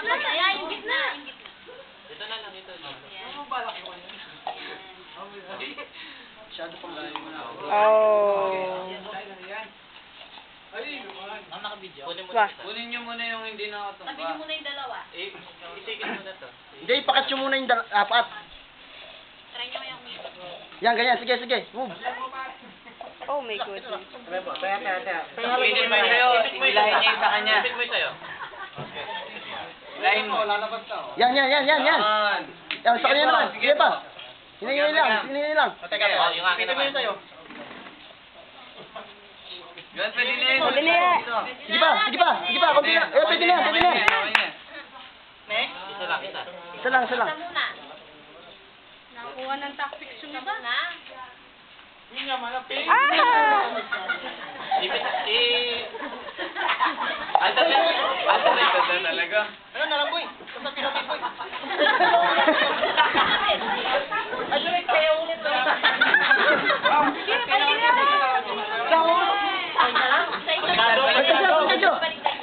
Ayan, yung gitna. Ito na lang, ito. Ano balak mo yan? Masyado pang layo mo na. Oh. Ay, naman. Ang naka-video. Kunin mo Ba? na ito. Kunin nyo muna yung hindi nakatumba. Tabi niyo muna yung dalawa. Isikin mo na to. Hindi, ipakat nyo muna yung apat. Try niyo yung Yan, ganyan. Sige, sige. Move. Oh my goodness. Ipinin mo sa'yo. Ilahin niya yung sa kanya. Ipit mo yung sa'yo. Ilahin mo. Lalabas ka. Yan, yan, yan, yan, yan. Yan, sa kanya naman. Sige pa. Hinihili lang, hinihili lang. Teka, yung akin naman. Yan, pwede na yun. Pwede na yan. Sige pa, sige pa, sige pa. Kunti na. Eh, pwede na, pwede na. Isa lang, isa. Isa lang, isa lang. Isa muna. Nakuha ng tactics yung Isa iba. muna. Ah! Ipit, Ata na talaga. Ano na lang, boy? Basta pinapit, boy. Ayun, kaya ulit to. Sige, pwede na. Sa isa Pagkadyo,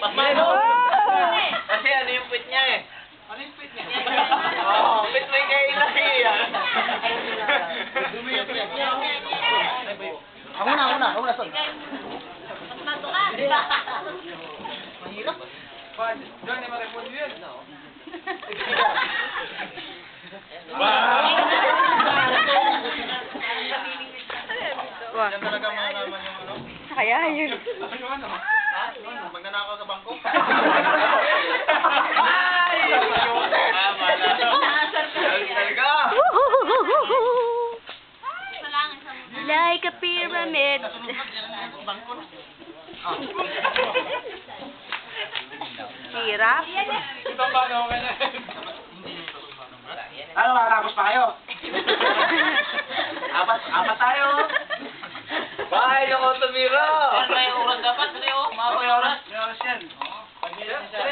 pagkadyo. Kasi ano yung pit niya eh? Ano yung pit niya? Oo, pit mo yung kaya ilahi yan. Dumi yung pit. Ako na, son. Mas mato ka, di ba? Mahirap. Doon na ma-report yun. Wah, Yan talaga malalaman yung ano. kaya yun. Ano ano? Ha? Magnanakaw sa bangko? Ay! Tama na. Talaga. Isa lang, isa muna. Like a pyramid. Bangko na. Hirap. Ito ba na okay na? Ano, makakapos pa kayo? Apat tayo. Bye, loko tumira. Ano yung oras dapat? Ano yung mga oras? May oras yan. Sir,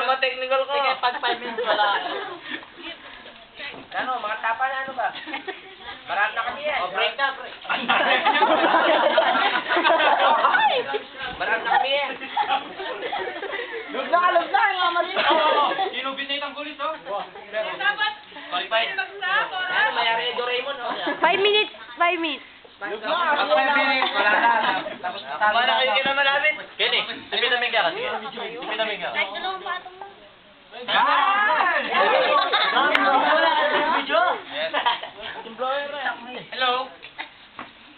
ma-technical ko. Sige, pag 5 minutes wala. Ano, mga tapa na ano ba? Marat na kami yan. Oh, break na, break. Marat na kami yan. Lug na, yung mama rin. Inubinate ang gulis, oh. Qualified. Ano, mayari yung Doraemon, oh. 5 minutes. 5 minutes. Lug na, Pag 5 minutes, wala na. Tapos tama na kayo na malapit. Kenny, sipinamin ka kasi. Sipinamin ka. Kahit dalawang patong lang. Yes. Hello.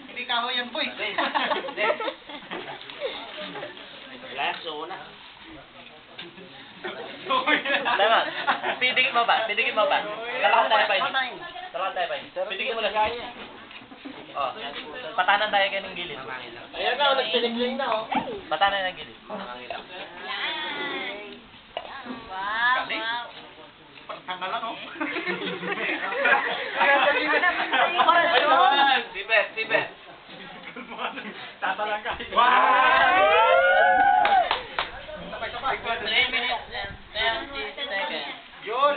Hindi kahoy yan, boy. Relax, una. Tama. Pidikit mo ba? Pidikit mo ba? Talakad tayo pa yun. Talakad tayo pa yun. Pidikit mo lang. Oh, patanan tayo kayo ng gilid. Ayan na, nagpinig-ling na, oh. Patanan ng gilid. Yan. Wow, wow. Tanga lang, oh. Sibet, sibet. Tatalang ka. Sabay-sabay. 3 minutes and 30 seconds. Yun.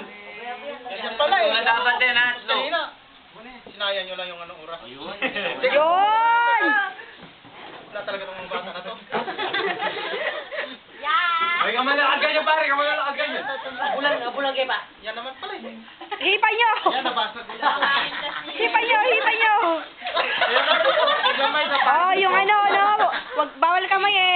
Yan pala, eh. Mga dapat din, ha? Slow. Kanina. Sinaya nyo lang yung anong oras. Ayun. Yun! Wala talaga ng mga bata na to. Yan. Ay, kamalakad ganyan, pare. Kamalakad ganyan. Abulan kayo pa. Yan naman pala, eh. Hipa nyo! Yan, nabasa ko. Hipa nyo! Hipa nyo! Ayan na, gamay sa Oh, yung ano. Wag, bawal kamay eh.